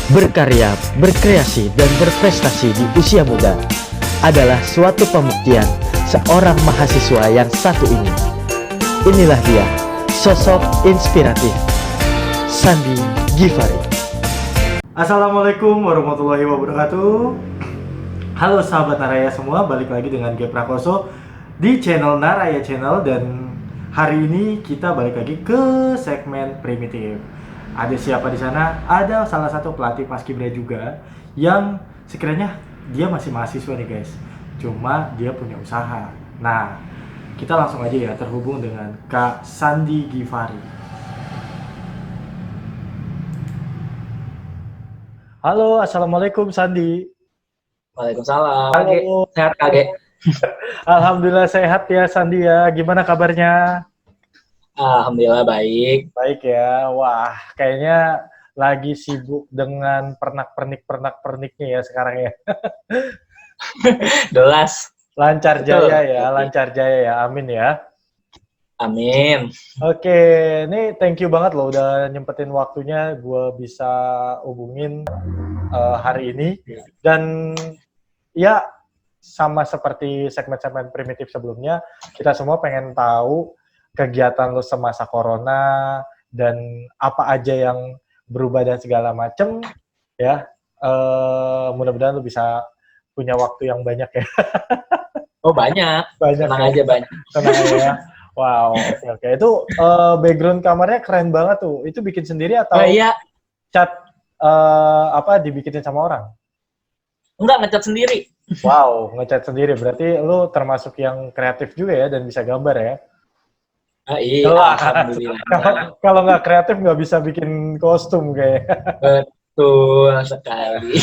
Berkarya, berkreasi, dan berprestasi di usia muda adalah suatu pembuktian seorang mahasiswa yang satu ini. Inilah dia, sosok inspiratif, Sandi Givari. Assalamualaikum warahmatullahi wabarakatuh. Halo sahabat Naraya semua, balik lagi dengan Gue Prakoso di channel Naraya Channel. Dan hari ini kita balik lagi ke segmen primitif. Ada siapa di sana? Ada salah satu pelatih paskibra juga yang sekiranya dia masih mahasiswa nih guys, cuma dia punya usaha. Nah, kita langsung aja ya terhubung dengan Kak Sandi Givari. Halo, assalamualaikum Sandi. Waalaikumsalam. Halo. Sehat Kage? Alhamdulillah sehat ya Sandi ya. Gimana kabarnya? Alhamdulillah baik. Baik ya. Wah, kayaknya lagi sibuk dengan pernak-perniknya ya sekarang ya. Jelas. Lancar Betul. jaya ya, lancar jaya ya. Amin ya. Amin. Oke, ini thank you banget loh udah nyempetin waktunya gue bisa hubungin hari ini. Dan ya sama seperti segmen-segmen primitif sebelumnya, kita semua pengen tahu kegiatan lo semasa corona dan apa aja yang berubah dan segala macem ya. Mudah-mudahan lo bisa punya waktu yang banyak ya. Oh banyak. Tenang ya. aja banyak. Tenang aja ya. Wow, oke. Itu background kamarnya keren banget tuh. Itu bikin sendiri atau Iya. cat dibikinin sama orang? Enggak, ngecat sendiri. Wow, ngecat sendiri. Berarti lu termasuk yang kreatif juga ya dan bisa gambar ya? Iya, alhamdulillah. Kalau nggak kreatif nggak bisa bikin kostum kayak. Betul sekali.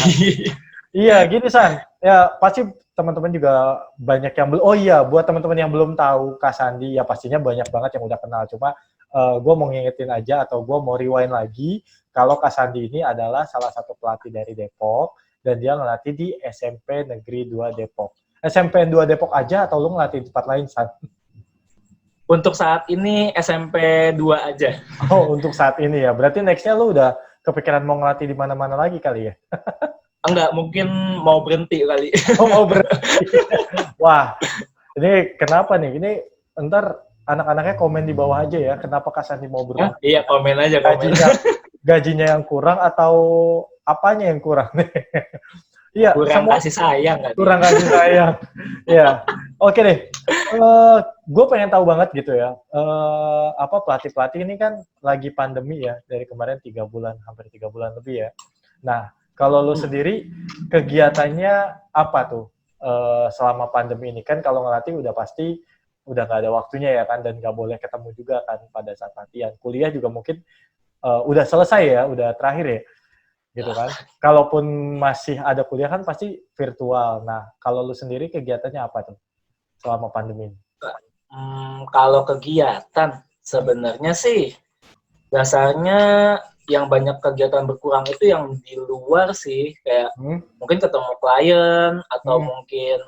Iya, gini San. Ya pasti teman-teman juga banyak yang belum. Oh iya, buat teman-teman yang belum tahu Kak Sandi, ya pastinya banyak banget yang udah kenal. Cuma gue mau ngingetin aja atau gue mau rewind lagi kalau Kak Sandi ini adalah salah satu pelatih dari Depok dan dia ngelatih di SMP Negeri 2 Depok. SMP 2 Depok aja atau lu ngelatih di tempat lain, San? Untuk saat ini SMP 2 aja. Oh, untuk saat ini ya. Berarti next-nya lu udah kepikiran mau ngelatih di mana-mana lagi kali ya? Enggak, mungkin mau berhenti kali. Oh, mau berhenti. Wah, ini kenapa nih? Ini ntar anak-anaknya komen di bawah aja ya. Kenapa Kak Sandi mau berhenti? Iya, komen aja. Komen. Gajinya yang kurang atau apanya yang kurang nih? Iya, kurang kasih sayang. Kurang kasih sayang. Iya. Oke deh. Gue pengen tahu banget gitu ya. Pelatih-pelatih ini kan lagi pandemi ya dari kemarin 3 bulan, hampir 3 bulan lebih ya. Nah, kalau lo sendiri kegiatannya apa tuh selama pandemi ini? Kan kalau ngelatih udah pasti udah nggak ada waktunya ya kan, dan nggak boleh ketemu juga kan pada saat latihan. Kuliah juga mungkin udah selesai ya, udah terakhir ya, gitu kan. Kalaupun masih ada kuliah kan pasti virtual. Nah, kalau lo sendiri kegiatannya apa tuh selama pandemi ini? Kalau kegiatan sebenarnya sih dasarnya yang banyak kegiatan berkurang itu yang di luar sih, kayak mungkin ketemu klien atau mungkin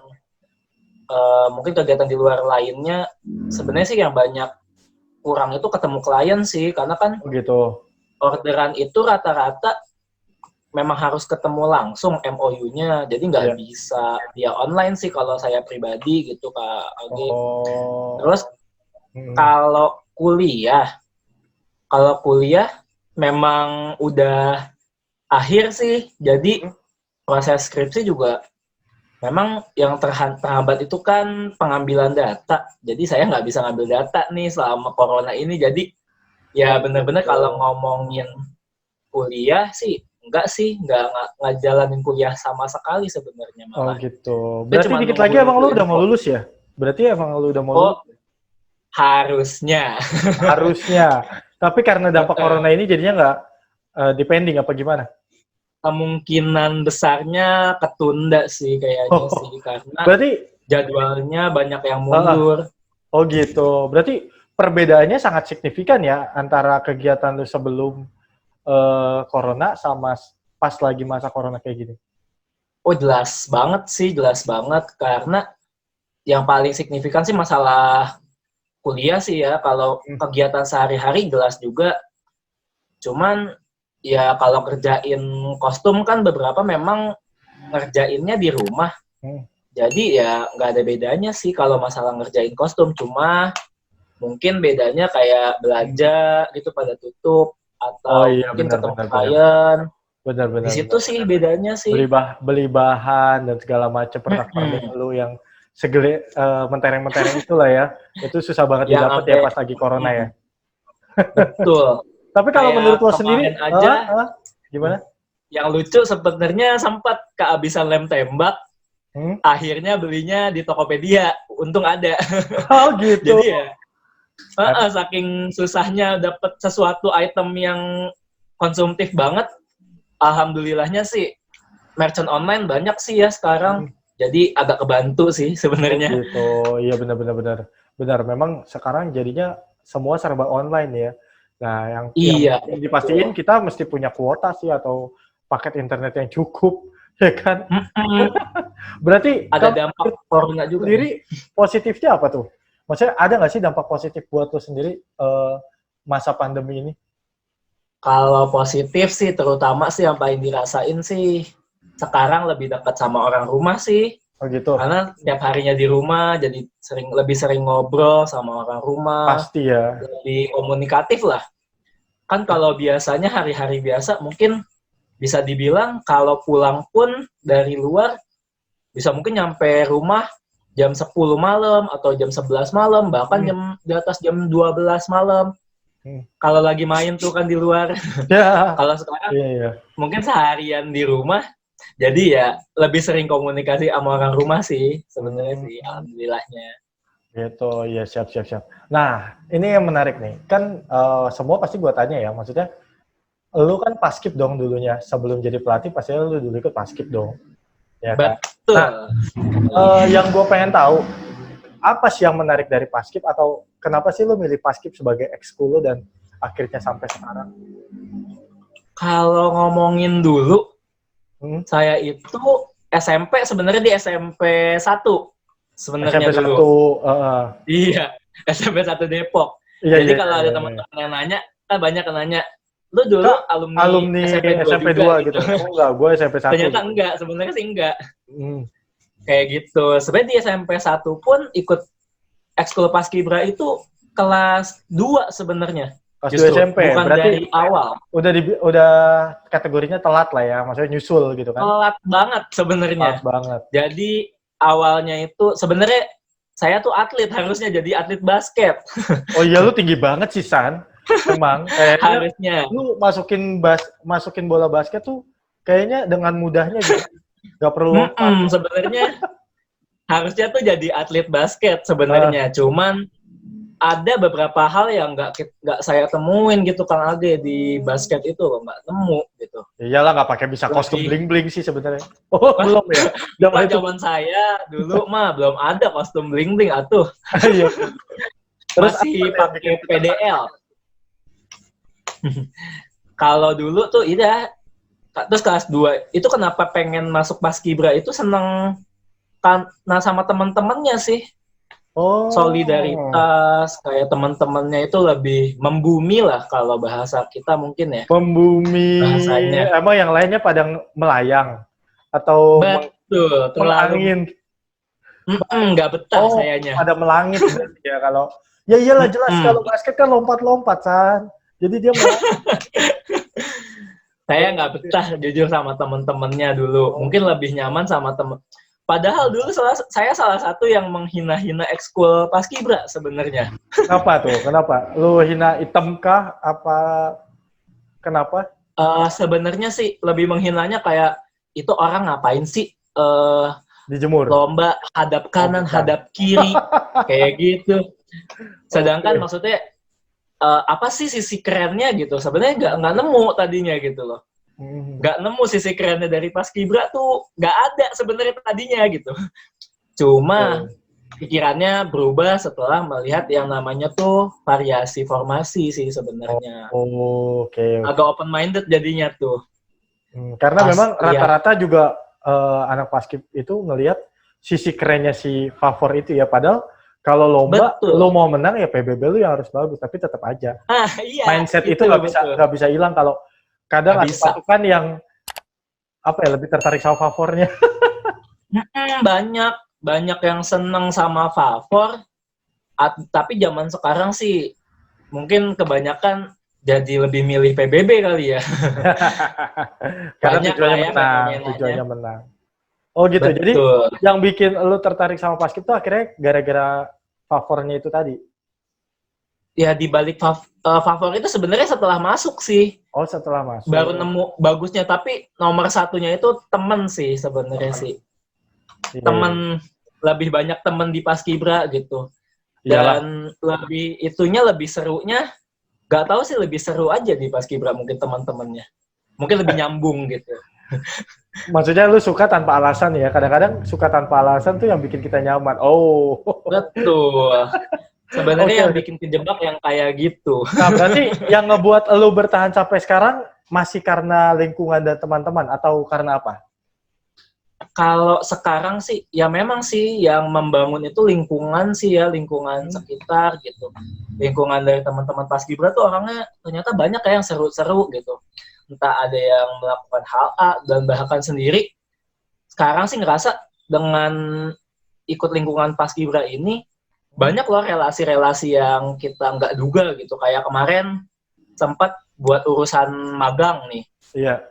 kegiatan di luar lainnya. Sebenarnya sih yang banyak kurang itu ketemu klien sih, karena kan gitu. Orderan itu rata-rata memang harus ketemu langsung MOU-nya, jadi nggak bisa via online sih kalau saya pribadi gitu Kak Agi. Terus kalau kuliah memang udah akhir sih, jadi proses skripsi juga memang yang terhambat itu kan pengambilan data. Jadi saya nggak bisa ngambil data nih selama corona ini, jadi ya bener-bener kalau ngomongin kuliah sih nggak jalanin kuliah sama sekali sebenarnya malah. Oh gitu. Berarti dikit lagi emang lu udah mau lulus ya? Berarti emang lu udah mau lulus? Harusnya. Tapi karena dampak corona ini jadinya nggak depending apa gimana? Kemungkinan besarnya ketunda sih kayaknya sih, karena berarti jadwalnya banyak yang mundur. Oh gitu. Berarti perbedaannya sangat signifikan ya antara kegiatan lu sebelum corona sama pas lagi masa corona kayak gini. Oh jelas banget karena yang paling signifikan sih masalah kuliah sih ya. Kalau kegiatan sehari-hari jelas juga, cuman ya kalau kerjain kostum kan beberapa memang ngerjainnya di rumah. Jadi ya nggak ada bedanya sih kalau masalah ngerjain kostum. Cuma mungkin bedanya kayak belanja gitu pada tutup Oh atau iya, mungkin ketemu benar-benar. klien. Di Benar-benar. situ sih bedanya sih. Beli bahan dan segala macam pernak-pernik lu yang segede mentereng-mentereng itulah ya. Itu susah banget Yang didapat ya sampai pas lagi corona ya. betul. Tapi kalau Kayak menurut lo sendiri, kemarin aja gimana? yang lucu sebenarnya sempat kehabisan lem tembak. Akhirnya belinya di Tokopedia. Untung ada. Oh gitu. Jadi ya saking susahnya dapat sesuatu item yang konsumtif banget, alhamdulillahnya sih merchant online banyak sih ya sekarang. Jadi agak kebantu sih sebenarnya. Oh, gitu. Iya benar. Benar, memang sekarang jadinya semua serba online ya. Nah, yang dipastiin kita mesti punya kuota sih atau paket internet yang cukup, ya kan? Berarti ada dampak corona juga. Sendiri positifnya apa tuh? Maksudnya ada nggak sih dampak positif buat lo sendiri masa pandemi ini? Kalau positif sih, terutama sih yang paling dirasain sih sekarang lebih dekat sama orang rumah sih. Oh gitu. Karena tiap harinya di rumah, jadi lebih sering ngobrol sama orang rumah. Pasti ya. Lebih komunikatif lah. Kan kalau biasanya hari-hari biasa mungkin bisa dibilang kalau pulang pun dari luar bisa mungkin nyampe rumah jam 10 malam atau jam 11 malam, bahkan di atas jam 12 malam. Kalau lagi main tuh kan di luar. Kalau sekarang mungkin seharian di rumah, jadi ya lebih sering komunikasi sama orang rumah sih sebenarnya sih, alhamdulillahnya. Gitu, ya siap. Nah, ini yang menarik nih. Kan semua pasti gue tanya ya, maksudnya lu kan paskib dong dulunya. Sebelum jadi pelatih pasti lu dulu ikut paskib dong. Ya kan? Betul. Nah, yang gue pengen tahu, apa sih yang menarik dari paskib atau kenapa sih lu milih paskib sebagai ekskul lu dan akhirnya sampai sekarang? Kalau ngomongin dulu, saya itu SMP sebenarnya di SMP 1 sebenarnya dulu. Iya, SMP 1 Depok. Jadi kalau ada teman-teman yang nanya, kan banyak yang nanya, lu dulu alumni SMP 2 gitu. Enggak, gue SMP 1. Ternyata gitu. Enggak, sebenarnya sih enggak. Kayak gitu. Sebenarnya di SMP 1 pun ikut ekskul paskibra itu kelas 2 sebenarnya. Kelas 2 SMP, bukan berarti dari awal. Udah kategorinya telat lah ya, maksudnya nyusul gitu kan. Telat banget sebenarnya. Telat banget. Jadi awalnya itu sebenarnya saya tuh atlet, harusnya jadi atlet basket. Oh iya, lu tinggi banget sih, San. Emang harusnya. Lu masukin bola basket tuh kayaknya dengan mudahnya gitu. Gak perlu lompat. Sebenarnya harusnya tuh jadi atlet basket sebenarnya. Cuman ada beberapa hal yang nggak saya temuin gitu Kang Age di basket itu loh, nggak nemu gitu. Iyalah, nggak pakai bisa kostum bling sih sebenarnya. Oh belum ya? Zaman saya dulu mah belum ada kostum bling atuh. Masih pakai PDL. Kalau dulu tuh terus kelas 2 itu kenapa pengen masuk paskibra itu seneng karena sama teman-temannya sih. Solidaritas, kayak teman-temannya itu lebih membumi lah kalau bahasa kita mungkin ya. Membumi. Bahasanya. Emang yang lainnya pada melayang atau betul, melangin. Nggak betah sayanya. Pada melangit ya kalau. Ya iyalah jelas kalau basket kan lompat-lompat San. Jadi dia Saya nggak betah jujur sama teman-temannya dulu. Mungkin lebih nyaman sama teman. Padahal dulu saya salah satu yang menghina-hina ekskul paskibra sebenarnya. Kenapa tuh? Kenapa? Lu hina hitam kah? Apa? Kenapa? Sebenarnya sih lebih menghinanya kayak itu orang ngapain sih dijemur? Lomba hadap kanan, hadap kiri, kayak gitu. Sedangkan maksudnya apa sih sisi kerennya gitu? Sebenarnya nggak nemu tadinya gitu loh. Nggak nemu sisi kerennya dari paskibra tuh nggak ada sebenarnya tadinya gitu. Cuma pikirannya berubah setelah melihat yang namanya tuh variasi formasi sih sebenarnya. Agak open minded jadinya tuh. Karena memang rata-rata juga anak paskib itu ngelihat sisi kerennya si favor itu ya. Padahal kalau lomba lo mau menang ya PBB lu yang harus bagus, tapi tetap aja. Iya, mindset itu nggak bisa hilang kalau kadang Nggak ada bisa. pasukan yang apa ya, lebih tertarik sama favornya. Banyak yang seneng sama favor, tapi zaman sekarang sih mungkin kebanyakan jadi lebih milih PBB kali ya. Karena Banyak lah tujuannya ya menang, fenomena. tujuannya menang. Oh gitu. Jadi Betul. yang bikin lu tertarik sama Paskib tuh akhirnya gara-gara favornya itu tadi. Ya di balik favor itu sebenarnya setelah masuk sih Oh, setelah masuk. baru nemu bagusnya, tapi nomor satunya itu temen sih sebenarnya Temen. sih. Iya, Temen lebih banyak temen di Paskibra gitu. iyalah. Dan lebih serunya, gak tahu sih, lebih seru aja di Paskibra mungkin teman-temannya. Mungkin lebih nyambung gitu. Maksudnya lu suka tanpa alasan ya. Kadang-kadang suka tanpa alasan tuh yang bikin kita nyaman. Oh. Betul. Sebenarnya Oke, yang oke. bikin kejebak yang kayak gitu. Nah, berarti yang ngebuat lu bertahan sampai sekarang masih karena lingkungan dan teman-teman atau karena apa? Kalau sekarang sih, ya memang sih yang membangun itu lingkungan sih ya, lingkungan sekitar gitu. Lingkungan dari teman-teman Paskibra tuh orangnya ternyata banyak kayak yang seru-seru gitu. Entah ada yang melakukan hal A, dan bahkan sendiri, sekarang sih ngerasa dengan ikut lingkungan Paskibra ini, banyak loh relasi-relasi yang kita nggak duga gitu. Kayak kemarin sempat buat urusan magang nih. Iya.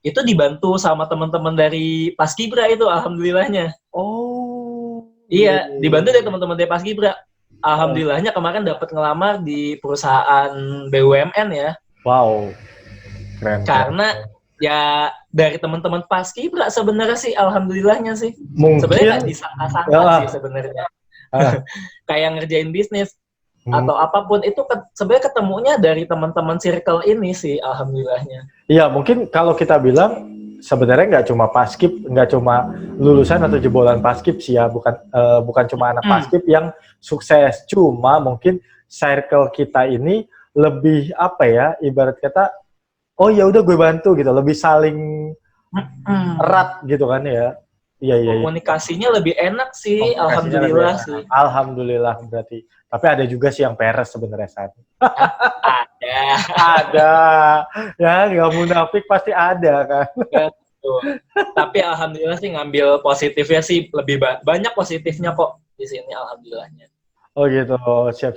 Itu dibantu sama teman-teman dari Paskibra itu, alhamdulillahnya. Oh. Iya, dibantu dari teman-teman dari Paskibra. Alhamdulillahnya kemarin dapat ngelamar di perusahaan BUMN ya. Wow. Keren. Karena ya dari teman-teman Paskibra sebenarnya sih, alhamdulillahnya sih. Mungkin Sebenarnya nggak disangka-sangka ya. sih sebenarnya. Ah. Kayak ngerjain bisnis atau apapun itu sebenarnya ketemunya dari teman-teman circle ini sih, alhamdulillahnya. Iya, mungkin kalau kita bilang sebenarnya nggak cuma Paskib, nggak cuma lulusan atau jebolan Paskib sih ya, bukan cuma anak Paskib yang sukses, cuma mungkin circle kita ini lebih apa ya, ibarat kata, oh ya udah gue bantu gitu, lebih saling erat gitu kan ya. Iya, iya. Komunikasinya lebih enak sih, Komunikasinya alhamdulillah lebih enak. sih. Alhamdulillah berarti. Tapi ada juga sih yang peres sebenarnya saat. Ada. Ada. Ya, nggak munafik pasti ada kan. Betul. Tapi alhamdulillah sih ngambil positifnya sih, lebih banyak positifnya kok di sini, alhamdulillahnya. Oh gitu. Siap.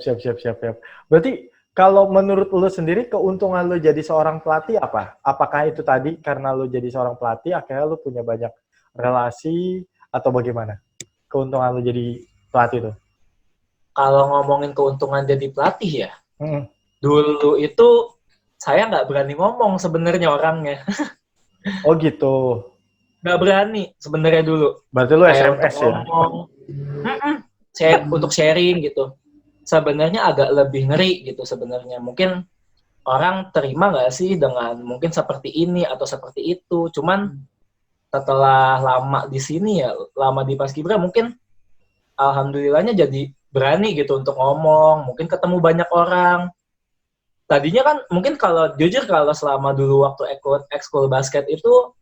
Berarti kalau menurut lu sendiri keuntungan lu jadi seorang pelatih apa? Apakah itu tadi karena lu jadi seorang pelatih akhirnya lu punya banyak relasi atau bagaimana? Keuntungan lu jadi pelatih itu? Kalau ngomongin keuntungan jadi pelatih ya, dulu itu saya nggak berani ngomong sebenarnya orangnya. Oh gitu. Nggak berani sebenarnya dulu. Berarti lu Kayak SMS untuk ya? ngomong, untuk sharing gitu. Sebenarnya agak lebih ngeri gitu sebenarnya. Mungkin orang terima nggak sih dengan mungkin seperti ini atau seperti itu. Cuman setelah lama di sini ya, lama di Paskibra, mungkin alhamdulillahnya jadi berani gitu untuk ngomong, mungkin ketemu banyak orang. Tadinya kan mungkin kalau jujur, kalau selama dulu waktu ekskul basket itu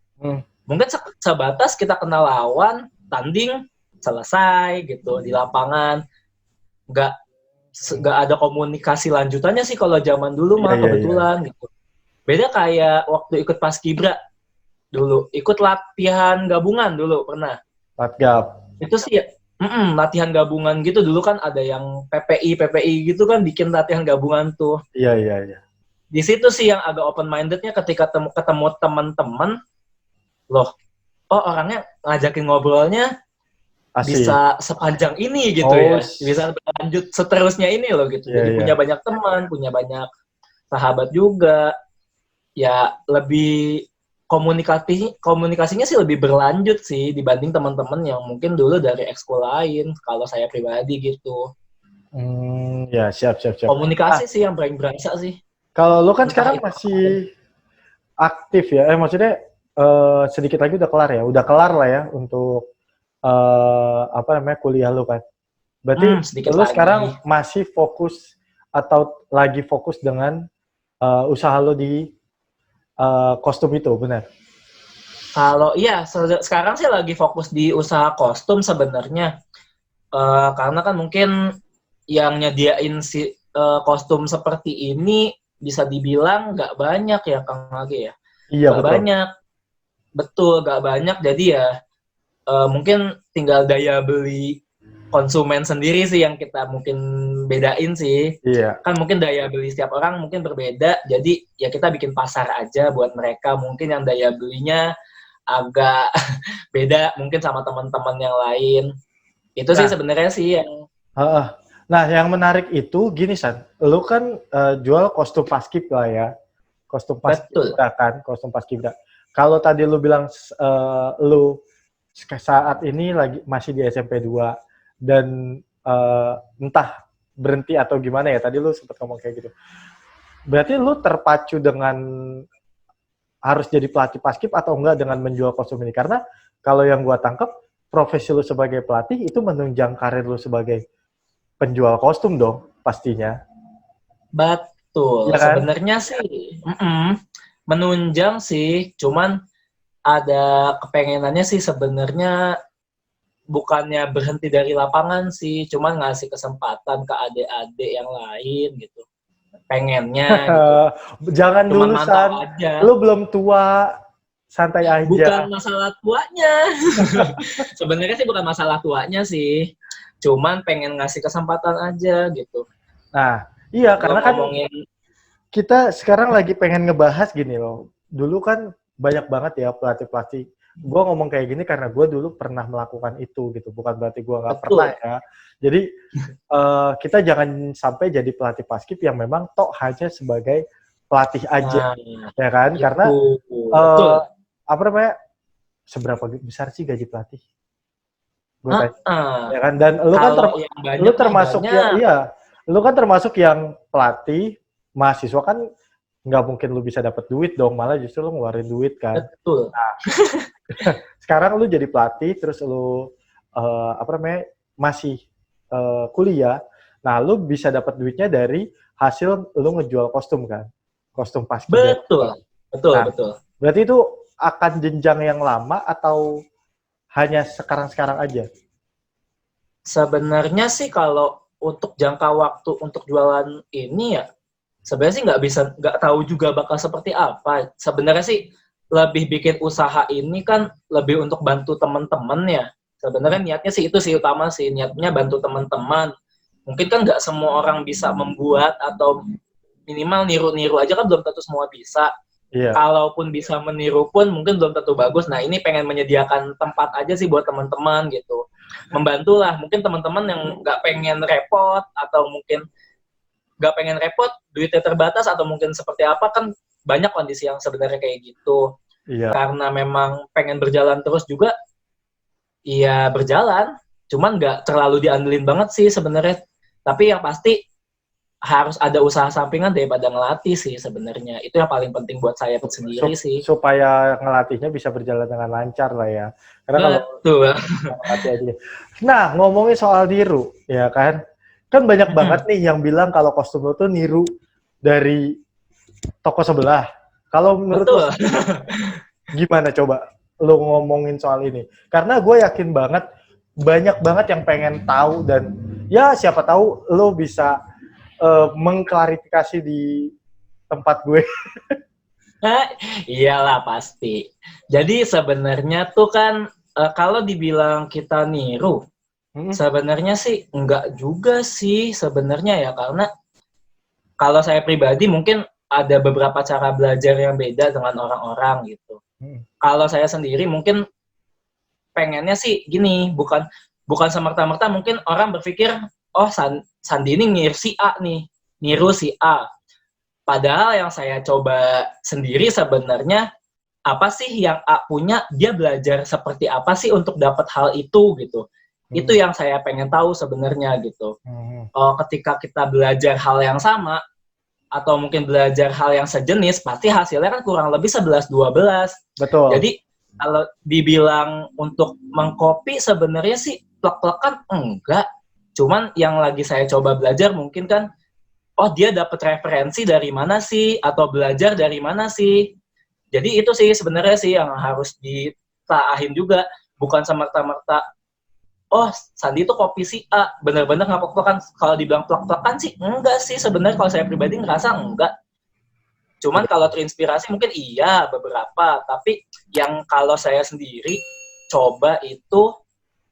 mungkin sebatas kita kenal lawan, tanding, selesai gitu di lapangan. Nggak ada komunikasi lanjutannya sih kalau zaman dulu mah kebetulan gitu. Beda kayak waktu ikut Paskibra dulu, ikut latihan gabungan dulu pernah. Latgab. Itu sih latihan gabungan gitu, dulu kan ada yang PPI gitu kan, bikin latihan gabungan tuh. Iya. Di situ sih yang agak open mindednya, ketika ketemu teman-teman, loh, oh orangnya ngajakin ngobrolnya Asik. bisa sepanjang ini gitu ya, bisa berlanjut seterusnya ini loh gitu. Jadi punya banyak teman, punya banyak sahabat juga, ya lebih komunikasinya sih lebih berlanjut sih dibanding teman-teman yang mungkin dulu dari ekskul lain, kalau saya pribadi gitu. Ya, siap. Komunikasi sih yang paling berasa sih. Kalau lo kan sekarang masih aktif ya, maksudnya sedikit lagi udah kelar ya, udah kelar lah ya untuk kuliah lo kan. Berarti lo sekarang masih fokus atau lagi fokus dengan usaha lo di kostum itu, benar? Kalau iya, sekarang sih lagi fokus di usaha kostum sebenarnya. Karena kan mungkin yang nyediain kostum seperti ini bisa dibilang nggak banyak ya Kang Age ya. Iya, Nggak betul. banyak, betul nggak banyak. Jadi ya mungkin tinggal daya beli konsumen sendiri sih yang kita mungkin bedain sih. Iya. Kan mungkin daya beli setiap orang mungkin berbeda, jadi ya kita bikin pasar aja buat mereka mungkin yang daya belinya agak beda mungkin sama teman-teman yang lain. Itu sih Nah, sebenarnya sih yang heeh. Nah, yang menarik itu gini, San. Lu kan jual kostum paskib lah ya. Kostum betul. paskibra kan, kostum paskibra. Kalau tadi lu bilang lu saat ini lagi masih di SMP 2 dan entah berhenti atau gimana ya, tadi lu sempat ngomong kayak gitu. Berarti lu terpacu dengan harus jadi pelatih paskib atau enggak dengan menjual kostum ini? Karena kalau yang gua tangkap, profesi lu sebagai pelatih itu menunjang karir lu sebagai penjual kostum dong, pastinya. Betul. Iya kan? Sebenarnya sih menunjang sih, cuman ada kepengenannya sih sebenarnya bukannya berhenti dari lapangan sih, cuman ngasih kesempatan ke adik-adik yang lain gitu. Pengennya gitu. Jangan Cuman dulu, mantau San. aja. Lu belum tua, santai Bukan aja. masalah tuanya. Sebenarnya sih bukan masalah tuanya sih. Cuman pengen ngasih kesempatan aja gitu. Nah, iya, Kalau karena kan ngomongin kita sekarang lagi pengen ngebahas gini loh. Dulu kan banyak banget ya pelatih-pelatih. Gue ngomong kayak gini karena gue dulu pernah melakukan itu gitu. Bukan berarti gue nggak pernah betul. ya. Jadi kita jangan sampai jadi pelatih paskib yang memang tok hanya sebagai pelatih aja, Nah, ya kan? Karena itu betul. apa namanya? Seberapa besar sih gaji pelatih? Gue tanya, ya kan? Dan lu kan Kalau yang lu banyak mah termasuk ya, banyak. iya, lu kan termasuk yang pelatih mahasiswa kan nggak mungkin lu bisa dapat duit dong, malah justru lu ngeluarin duit kan. Betul. Nah, sekarang lu jadi pelatih, terus lu apa namanya masih kuliah, nah lu bisa dapat duitnya dari hasil lu ngejual kostum kan, kostum paskib. Betul. Betul, Nah, betul. berarti itu akan jenjang yang lama atau hanya sekarang-sekarang aja? Sebenarnya sih kalau untuk jangka waktu untuk jualan ini ya sebenarnya sih nggak tahu juga bakal seperti apa. Sebenarnya sih lebih bikin usaha ini kan lebih untuk bantu teman-teman ya. Sebenarnya niatnya sih itu sih utama sih, niatnya bantu teman-teman. Mungkin kan nggak semua orang bisa membuat atau minimal niru-niru aja kan belum tentu semua bisa. Iya. Kalaupun bisa meniru pun mungkin belum tentu bagus. Nah ini pengen menyediakan tempat aja sih buat teman-teman gitu. Membantulah mungkin teman-teman yang nggak pengen repot atau mungkin nggak pengen repot, duitnya terbatas atau mungkin seperti apa kan banyak kondisi yang sebenarnya kayak gitu. Iya. Karena memang pengen berjalan terus juga, iya berjalan. Cuman nggak terlalu diandelin banget sih sebenarnya. Tapi yang pasti harus ada usaha sampingan daripada ngelatih sih sebenarnya. Itu yang paling penting buat saya sendiri sih. Supaya ngelatihnya bisa berjalan dengan lancar lah ya. Karena kalau Betul. ngelatih aja. Nah, ngomongin soal niru, ya kan? Kan banyak banget nih yang bilang kalau kostum lo tuh niru dari toko sebelah. Kalau menurut lo Betul. gimana coba lo ngomongin soal ini? Karena gue yakin banget banyak banget yang pengen tahu dan ya siapa tahu lo bisa mengklarifikasi di tempat gue. Iyalah pasti. Jadi sebenarnya tuh kan kalau dibilang kita niru, sebenarnya sih enggak juga sih sebenarnya ya, karena kalau saya pribadi mungkin ada beberapa cara belajar yang beda dengan orang-orang gitu. Kalau saya sendiri mungkin pengennya sih gini, bukan semerta-merta mungkin orang berpikir oh Sandi ini niru si A. Padahal yang saya coba sendiri sebenarnya apa sih yang A punya, dia belajar seperti apa sih untuk dapat hal itu gitu. Itu yang saya pengen tahu sebenarnya gitu. Ketika kita belajar hal yang sama atau mungkin belajar hal yang sejenis, pasti hasilnya kan kurang lebih 11-12. Betul. Jadi kalau dibilang untuk mengcopy sebenarnya sih plek-plekan enggak. Cuman yang lagi saya coba belajar mungkin kan, oh dia dapat referensi dari mana sih, atau belajar dari mana sih. Jadi itu sih sebenarnya sih yang harus ditaahin juga. Bukan semerta-merta, oh Sandi itu copy si A, bener-bener nggak plek-plekan. Kalau dibilang plek-plekan sih enggak sih sebenarnya, kalau saya pribadi ngerasa enggak. Cuman kalau terinspirasi mungkin iya beberapa, tapi yang kalau saya sendiri coba itu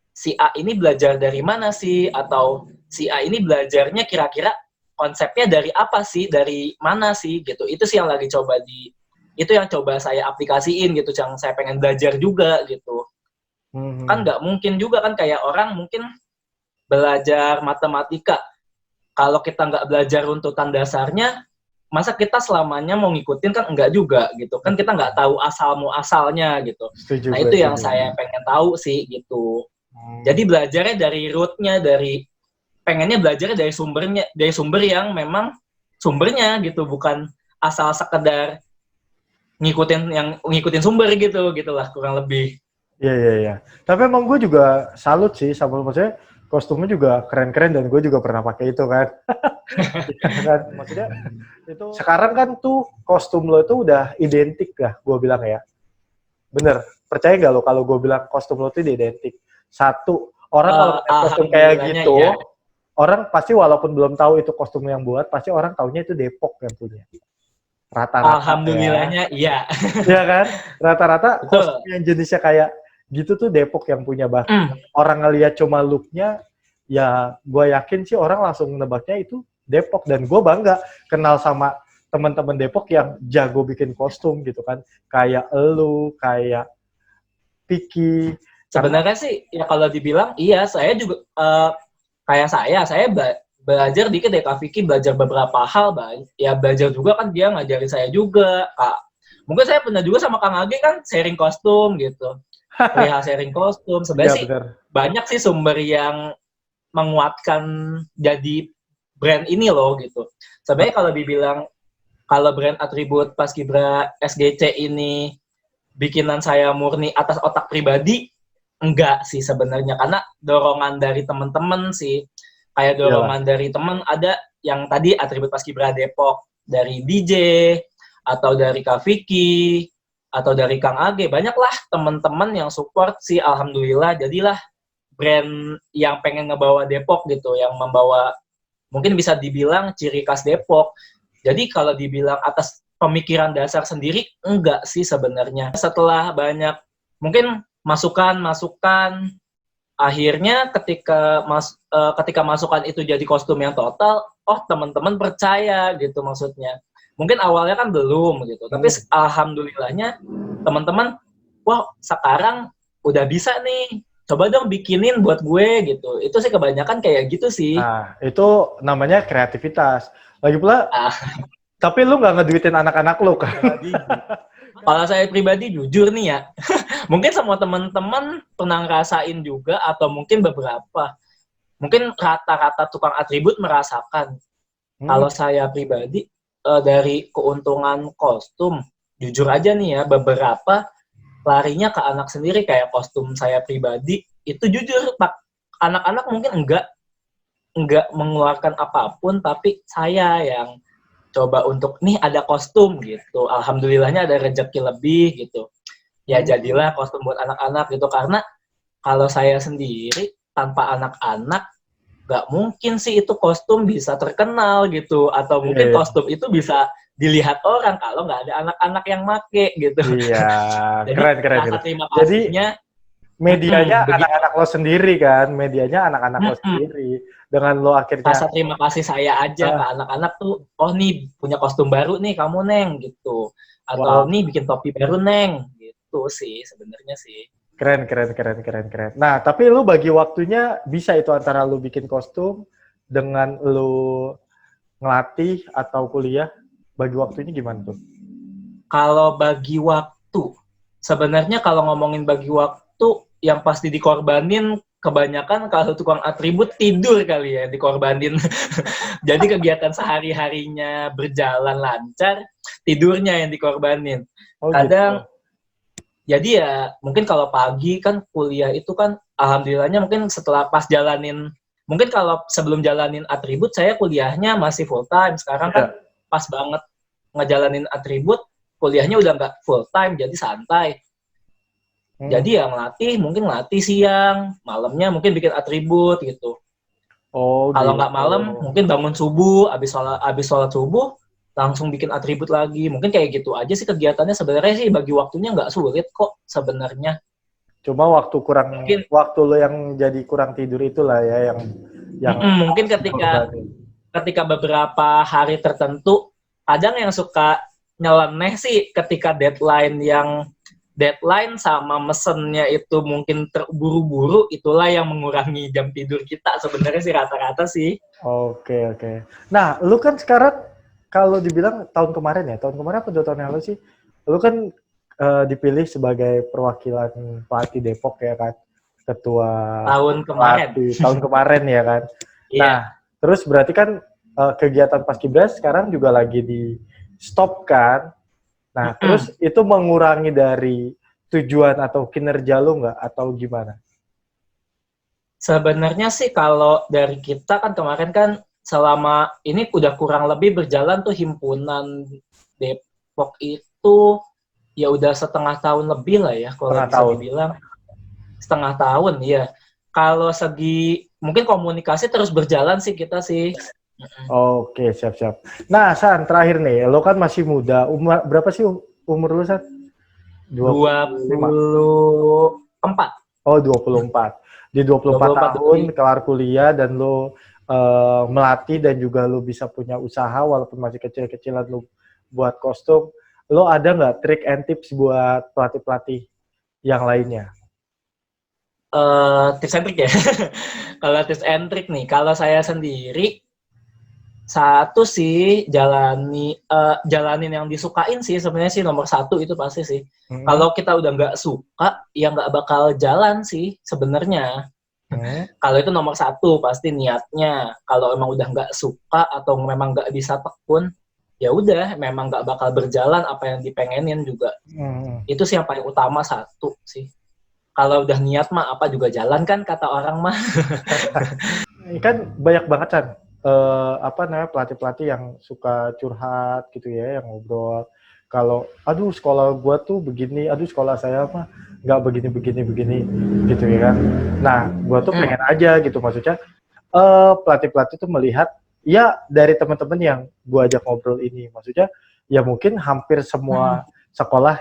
si A ini belajar dari mana sih, atau si A ini belajarnya kira-kira konsepnya dari apa sih, dari mana sih gitu. Itu sih yang lagi itu yang coba saya aplikasiin gitu, yang saya pengen belajar juga gitu. Kan nggak mungkin juga kan kayak orang mungkin belajar matematika, kalau kita nggak belajar runtutan dasarnya, masa kita selamanya mau ngikutin kan enggak juga gitu. Kan kita nggak tahu asal-muasalnya gitu. Setuju, Nah itu yang setuju. saya pengen tahu sih gitu. Jadi belajarnya dari rootnya, pengennya belajarnya dari sumber yang memang sumbernya gitu, bukan asal sekedar ngikutin sumber gitu, gitulah kurang lebih. Iya. Tapi emang gue juga salut sih sama lu, maksudnya kostumnya juga keren-keren dan gue juga pernah pakai itu kan. Kan maksudnya itu sekarang kan tuh kostum lo itu udah identik lah, gue bilang ya. Bener, percaya nggak lo kalau gue bilang kostum lo itu identik? Satu, orang kalau pakai kostum kayak gitu, ya. Orang pasti walaupun belum tahu itu kostum yang buat, pasti orang taunya itu Depok yang punya. Rata-rata. Alhamdulillahnya iya. Iya kan? Rata-rata Betul. kostum yang jenisnya kayak gitu tuh Depok yang punya. Bahkan orang ngelihat cuma look-nya, ya gue yakin sih orang langsung nebaknya itu Depok. Dan gue bangga kenal sama teman-teman Depok yang jago bikin kostum gitu kan. Kayak elu, kayak Piki. Sebenarnya sih ya kalau dibilang iya, saya juga kayak saya belajar dikit dari Kak Vicky, belajar beberapa hal, ya belajar juga kan dia ngajarin saya juga. Kak, mungkin saya pernah juga sama Kang Agi kan sharing kostum gitu. Perihal sharing kostum, sebenarnya sih banyak sih sumber yang menguatkan jadi brand ini loh gitu. Sebenarnya kalau dibilang kalau brand atribut Paskibra SGC ini bikinan saya murni atas otak pribadi, enggak sih sebenarnya, karena dorongan dari teman-teman sih. Kayak dorongan dari teman ada yang tadi atribut Paskibra Depok, dari DJ, atau dari Kak Vicky, atau dari Kang Age. Banyaklah teman-teman yang support sih, alhamdulillah. Jadilah brand yang pengen ngebawa Depok gitu, yang membawa, mungkin bisa dibilang ciri khas Depok. Jadi kalau dibilang atas pemikiran dasar sendiri, enggak sih sebenarnya. Setelah banyak, mungkin masukan, akhirnya ketika masukan itu jadi kostum yang total, teman-teman percaya gitu maksudnya. Mungkin awalnya kan belum gitu, tapi alhamdulillahnya teman-teman, wah sekarang udah bisa nih, coba dong bikinin buat gue gitu. Itu sih kebanyakan kayak gitu sih. Nah, itu namanya kreativitas. Lagi pula, tapi lu nggak ngeduitin anak-anak lu kan? Kalau saya pribadi jujur nih ya, mungkin semua teman-teman pernah ngerasain juga, atau mungkin beberapa, mungkin rata-rata tukang atribut merasakan. Kalau saya pribadi, dari keuntungan kostum, jujur aja nih ya, beberapa larinya ke anak sendiri. Kayak kostum saya pribadi, itu jujur, anak-anak mungkin enggak mengeluarkan apapun, tapi saya yang coba untuk, nih ada kostum gitu. Alhamdulillahnya ada rezeki lebih gitu. Ya jadilah kostum buat anak-anak gitu. Karena kalau saya sendiri, tanpa anak-anak, nggak mungkin sih itu kostum bisa terkenal gitu. Atau mungkin kostum itu bisa dilihat orang kalau nggak ada anak-anak yang make gitu. Iya, jadi, keren. Terima kasihnya. Medianya anak-anak lo sendiri kan, medianya anak-anak lo sendiri. Dengan lo akhirnya rasa terima kasih saya aja ke anak-anak tuh, nih punya kostum baru nih kamu Neng gitu, atau nih bikin topi baru Neng gitu sih sebenarnya sih. Keren. Nah tapi lo bagi waktunya bisa itu antara lo bikin kostum dengan lo ngelatih atau kuliah, bagi waktunya gimana tuh? Kalau bagi waktu, sebenarnya kalau ngomongin bagi waktu, yang pasti dikorbanin kebanyakan kalau tukang atribut tidur kali ya dikorbanin. Jadi kegiatan sehari-harinya berjalan lancar, tidurnya yang dikorbanin. Kadang gitu. Jadi ya mungkin kalau pagi kan kuliah itu kan alhamdulillahnya mungkin setelah pas jalanin, mungkin kalau sebelum jalanin atribut saya kuliahnya masih full time. Sekarang kan pas banget ngejalanin atribut, kuliahnya udah nggak full time, jadi santai. Jadi ya mungkin ngelatih siang, malamnya mungkin bikin atribut gitu. Kalau nggak malam, mungkin bangun subuh, abis sholat subuh, langsung bikin atribut lagi. Mungkin kayak gitu aja sih kegiatannya, sebenarnya sih bagi waktunya nggak sulit kok sebenarnya. Cuma Mungkin waktu lo yang jadi kurang tidur itulah ya yang mungkin harus ketika dikorbanin. beberapa hari tertentu, kadang yang suka nyeleneh sih ketika deadline sama mesennya itu mungkin terburu-buru, itulah yang mengurangi jam tidur kita sebenarnya sih rata-rata sih. Oke, oke. Nah, lu kan sekarang kalau dibilang tahun kemarin apa 2 tahun yang lalu sih, lu kan dipilih sebagai perwakilan pelatih Depok ya kan, ketua Tahun kemarin. pelatih tahun kemarin ya kan. Iya. Nah, terus berarti kan kegiatan Paskibras sekarang juga lagi di stop kan. Nah, terus itu mengurangi dari tujuan atau kinerja lu nggak atau gimana? Sebenarnya sih kalau dari kita kan kemarin kan selama ini udah kurang lebih berjalan tuh himpunan Depok itu ya udah setengah tahun lebih lah ya kalau Setengah bisa tahun. dibilang. Setengah tahun ya. Kalau segi mungkin komunikasi terus berjalan sih kita sih. Oke, siap-siap. Nah, San, terakhir nih, lo kan masih muda. Berapa sih umur lo, San? 25. 24. Oh, 24. Di 24 tahun lebih. kelar kuliah dan lo melatih dan juga lo bisa punya usaha walaupun masih kecil-kecilan lo buat kostum. Lo ada nggak trik and tips buat pelatih-pelatih yang lainnya? Tips and trick ya. Kalau tips and trick nih, kalau saya sendiri satu sih jalanin yang disukain sih sebenarnya sih nomor satu itu pasti sih. Kalau kita udah nggak suka, ya nggak bakal jalan sih sebenarnya. Kalau itu nomor satu pasti niatnya. Kalau emang udah nggak suka atau memang nggak bisa tekun, ya udah memang nggak bakal berjalan apa yang dipengenin juga. Itu sih yang paling utama satu sih. Kalau udah niat mah apa juga jalan kan kata orang mah. Kan banyak banget kan pelatih-pelatih yang suka curhat gitu ya, yang ngobrol. Kalau aduh sekolah gua tuh begini, aduh sekolah saya mah nggak begini gitu ya kan. Nah, gua tuh pengen aja gitu maksudnya pelatih-pelatih tuh melihat ya dari teman-teman yang gua ajak ngobrol ini, maksudnya ya mungkin hampir semua sekolah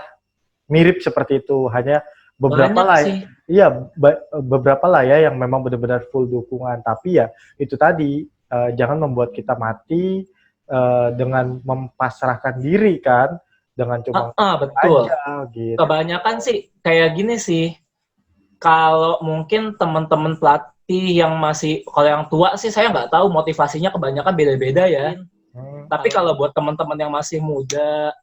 mirip seperti itu, hanya beberapa beberapa lah ya yang memang benar-benar full dukungan, tapi ya itu tadi jangan membuat kita mati dengan mempasrahkan diri kan, dengan cuma betul aja, gitu. Kebanyakan sih kayak gini sih, kalau mungkin teman-teman pelatih yang masih, kalau yang tua sih saya nggak tahu motivasinya, kebanyakan beda-beda ya. Tapi kalau buat teman-teman yang masih muda,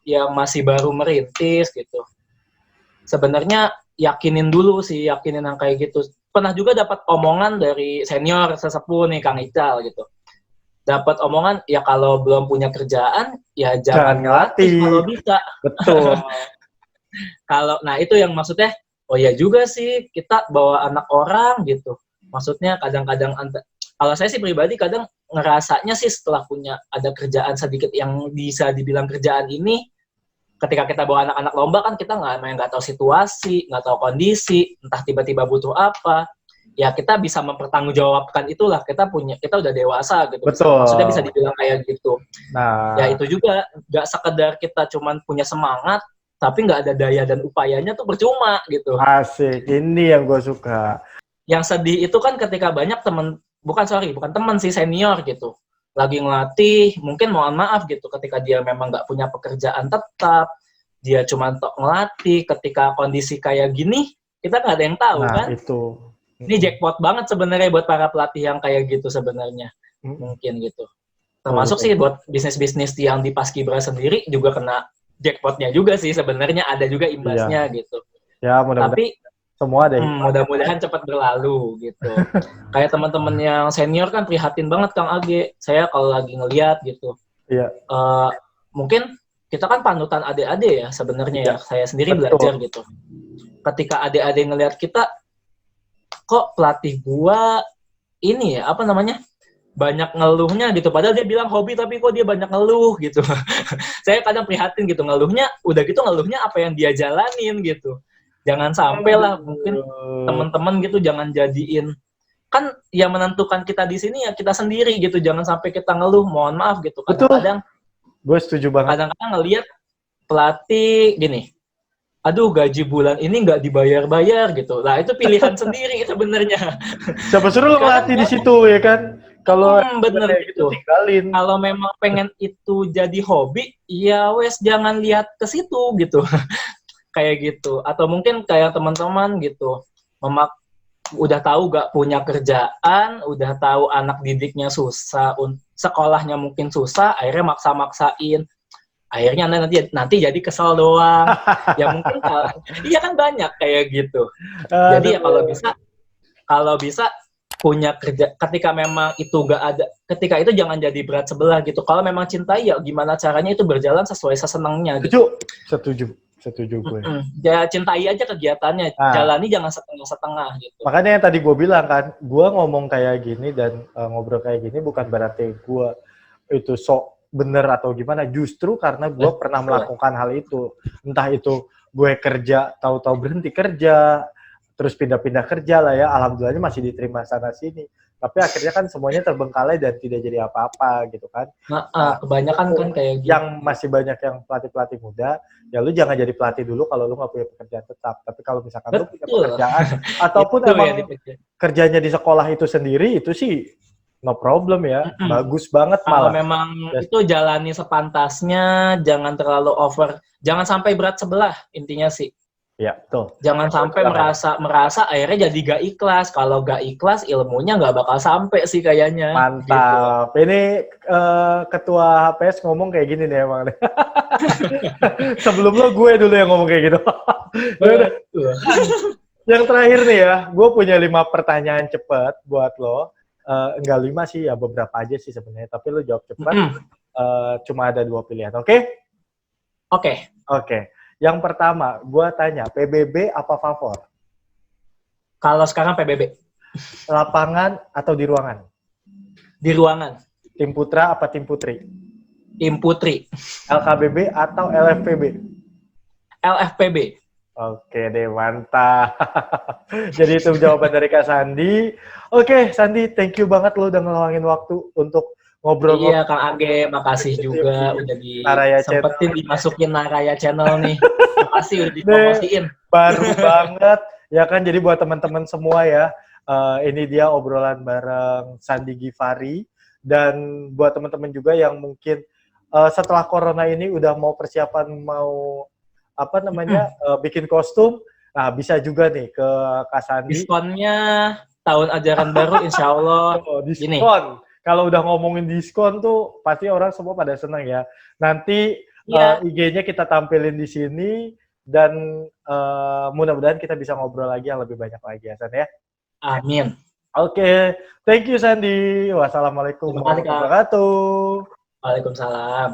yang masih baru merintis gitu, sebenarnya yakinin dulu sih, yakinin yang kayak gitu. Pernah juga dapat omongan dari senior sesepuh nih, Kang Ical gitu. Dapat omongan, ya kalau belum punya kerjaan, ya jangan ngelatih kalau bisa. Betul. Nah itu yang maksudnya, oh ya juga sih, kita bawa anak orang gitu. Maksudnya kadang-kadang, kalau saya sih pribadi kadang ngerasanya sih setelah punya ada kerjaan sedikit yang bisa dibilang kerjaan ini, ketika kita bawa anak-anak lomba kan kita nggak tahu situasi, nggak tahu kondisi, entah tiba-tiba butuh apa, ya kita bisa mempertanggungjawabkan itulah, kita udah dewasa gitu. Betul. Maksudnya bisa dibilang kayak gitu. Nah, ya itu juga nggak sekedar kita cuman punya semangat, tapi nggak ada daya dan upayanya tuh percuma gitu. Asik, ini yang gue suka. Yang sedih itu kan ketika banyak bukan teman sih, senior gitu, lagi ngelatih, mungkin mohon maaf gitu, ketika dia memang nggak punya pekerjaan tetap, dia cuma ngelatih, ketika kondisi kayak gini, kita nggak ada yang tahu kan. Itu. Ini jackpot banget sebenarnya buat para pelatih yang kayak gitu sebenarnya, mungkin gitu. Termasuk sih buat bisnis-bisnis yang di Paskibra sendiri juga kena jackpotnya juga sih sebenarnya, ada juga imbasnya gitu. Ya, mudah-mudahan semua deh. Mudah-mudahan cepat berlalu gitu. Kayak teman-teman yang senior kan prihatin banget Kang Age. Saya kalau lagi ngeliat gitu. Iya. Mungkin kita kan panutan adik-adik ya sebenarnya ya. Saya sendiri belajar gitu. Ketika adik-adik ngeliat kita, kok pelatih gua ini ya banyak ngeluhnya gitu. Padahal dia bilang hobi tapi kok dia banyak ngeluh gitu. Saya kadang prihatin gitu, ngeluhnya apa yang dia jalanin gitu. Jangan sampai lah, mungkin teman-teman gitu jangan jadiin, kan yang menentukan kita di sini ya kita sendiri gitu, jangan sampai kita ngeluh, mohon maaf gitu. Kadang-kadang Gue setuju banget. Kadang-kadang ngelihat pelatih gini, aduh gaji bulan ini nggak dibayar-bayar gitu. Nah itu pilihan sendiri sebenarnya. Siapa suruh lo Karena ngelatih di situ ya kan? Kalau bener kayak gitu gitu. tinggalin. Kalau memang pengen itu jadi hobi, ya wes jangan lihat ke situ gitu. Kayak gitu. Atau mungkin kayak teman-teman gitu, udah tahu gak punya kerjaan, udah tahu anak didiknya susah, sekolahnya mungkin susah, akhirnya maksa-maksain. Akhirnya nanti jadi kesel doang. Ya mungkin iya kan banyak kayak gitu. Jadi ya kalau bisa punya kerja, ketika memang itu gak ada, ketika itu jangan jadi berat sebelah gitu. Kalau memang cintai ya gimana caranya itu berjalan sesuai sesenangnya gitu. Setuju gue. Ya cintai aja kegiatannya, jalani jangan setengah-setengah gitu. Makanya yang tadi gue bilang kan, gue ngomong kayak gini dan ngobrol kayak gini bukan berarti gue itu sok bener atau gimana, justru karena gue pernah melakukan hal itu. Entah itu gue kerja, tahu-tahu berhenti kerja, terus pindah-pindah kerja lah ya, alhamdulillahnya masih diterima sana sini. Tapi akhirnya kan semuanya terbengkalai dan tidak jadi apa-apa gitu kan. Kebanyakan kan kayak gitu. Yang masih banyak yang pelatih-pelatih muda, ya lu jangan jadi pelatih dulu kalau lu nggak punya pekerjaan tetap. Tapi kalau misalkan lu punya pekerjaan, ataupun emang kerjanya di sekolah itu sendiri, itu sih no problem ya. Bagus banget malah. Kalau memang itu jalani sepantasnya, jangan terlalu over, jangan sampai berat sebelah intinya sih. Ya, betul. Jangan sampai merasa akhirnya jadi gak ikhlas. Kalau gak ikhlas, ilmunya gak bakal sampai sih kayaknya. Mantap. Gitu. Ini ketua HPS ngomong kayak gini nih emang. Sebelum lo gue dulu yang ngomong kayak gitu. Yang terakhir nih ya, gue punya 5 pertanyaan cepat buat lo. Enggak 5 sih, ya beberapa aja sih sebenarnya. Tapi lo jawab cepat. Cuma ada 2 pilihan, oke? Oke. Yang pertama, gue tanya, PBB apa favor? Kalau sekarang PBB. Lapangan atau di ruangan? Di ruangan. Tim putra apa tim putri? Tim putri. LKBB atau LFPB? LFPB. Oke deh, mantap. Jadi itu jawaban dari Kak Sandi. Oke, Sandi, thank you banget lo udah ngeluangin waktu untuk ngobrol. Iya, Kang Age, makasih juga udah sempetin dimasukin Naraya Channel nih. Makasih udah dipromosiin. Baru banget, ya kan, jadi buat teman-teman semua ya, ini dia obrolan bareng Sandi Givari, dan buat teman-teman juga yang mungkin setelah corona ini udah mau persiapan mau bikin kostum, nah bisa juga nih ke Kak Sandi. Diskonnya tahun ajaran baru insya Allah. Diskon. Gini. Kalau udah ngomongin diskon tuh pasti orang semua pada senang ya. Nanti IG-nya kita tampilin di sini dan mudah-mudahan kita bisa ngobrol lagi yang lebih banyak lagi ya, San ya. Amin. Oke, thank you Sandi. Wassalamualaikum warahmatullahi wabarakatuh. Waalaikumsalam.